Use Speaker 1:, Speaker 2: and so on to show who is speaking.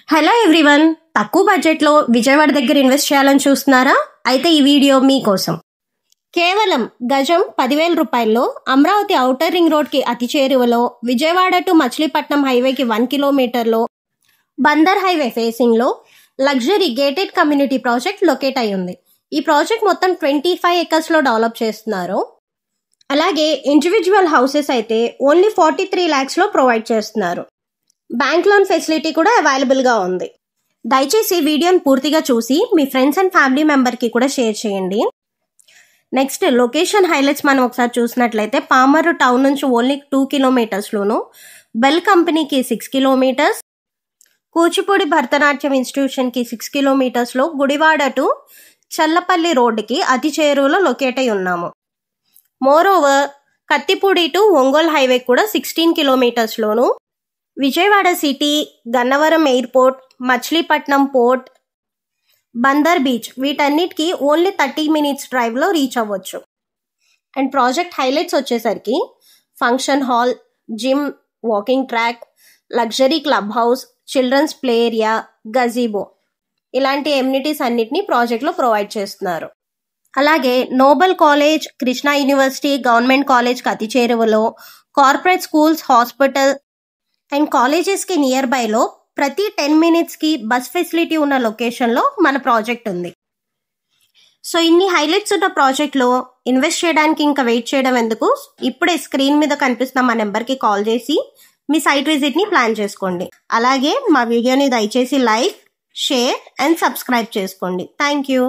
Speaker 1: Hello everyone, తక్కువ బడ్జెట్లో విజయవాడ దగ్గర ఇన్వెస్ట్ చేయాలని చూస్తున్నారా? అయితే ఈ వీడియో మీకోసం. కేవలం గజం 10,000 రూపాయల్లో అమరావతి ఔటర్ రింగ్ రోడ్కి అతి చేరువలో, విజయవాడ టు మచిలీపట్నం హైవేకి 1 కిలోమీటర్లో, బందర్ హైవే ఫేసింగ్లో luxury gated community project locate అయి ఉంది. ఈ ప్రాజెక్ట్ మొత్తం 25 ఎకర్స్లో డెవలప్ చేస్తున్నారు. అలాగే ఇండివిజువల్ హౌసెస్ అయితే ఓన్లీ 43 lakhsలో ప్రొవైడ్ చేస్తున్నారు. బ్యాంక్ లోన్ ఫెసిలిటీ కూడా అవైలబుల్గా ఉంది. దయచేసి వీడియోని పూర్తిగా చూసి మీ ఫ్రెండ్స్ అండ్ ఫ్యామిలీ మెంబర్కి కూడా షేర్ చేయండి. నెక్స్ట్ లొకేషన్ హైలైట్స్ మనం ఒకసారి చూసినట్లయితే పామరు టౌన్ నుంచి ఓన్లీ 2 కిలోమీటర్స్లోను, బెల్ కంపెనీకి 6 కిలోమీటర్స్, కూచిపూడి భరతనాట్యం ఇన్స్టిట్యూషన్కి 6 కిలోమీటర్స్లో, గుడివాడ టు చల్లపల్లి రోడ్డుకి అతి చేరువలో లొకేట్ అయి ఉన్నాము. Moreover Kathipudi to Ongole highway కూడా 16 కిలోమీటర్స్లోను, Vijayawada city, Gannavaram airport, Machilipatnam port, Bandar beach వీటన్నిటికీ ఓన్లీ 30 minutes డ్రైవ్లో రీచ్ అవ్వచ్చు. అండ్ ప్రాజెక్ట్ హైలైట్స్ వచ్చేసరికి function hall, gym, walking track, luxury club house, children's play area, gazebo ఇలాంటి ఎమ్యూనిటీస్ అన్నిటినీ ప్రాజెక్ట్లో ప్రొవైడ్ చేస్తున్నారు. అలాగే Noble College, Krishna University, government కాలేజ్కి అతి చేరువలో, కార్పొరేట్ స్కూల్స్, హాస్పిటల్ అండ్ కాలేజెస్కి నియర్ బైలో ప్రతి 10 minutesకి బస్ ఫెసిలిటీ ఉన్న లొకేషన్లో మన ప్రాజెక్ట్ ఉంది. సో ఇన్ని హైలైట్స్ ఉన్న ప్రాజెక్ట్లో ఇన్వెస్ట్ చేయడానికి ఇంకా వెయిట్ చేయడం ఎందుకు? ఇప్పుడే స్క్రీన్ మీద కనిపిస్తున్న మా నెంబర్కి కాల్ చేసి మీ సైట్ విజిట్ని ప్లాన్ చేసుకోండి. అలాగే మా వీడియోని దయచేసి లైక్, షేర్ అండ్ సబ్స్క్రైబ్ చేసుకోండి. Thank you.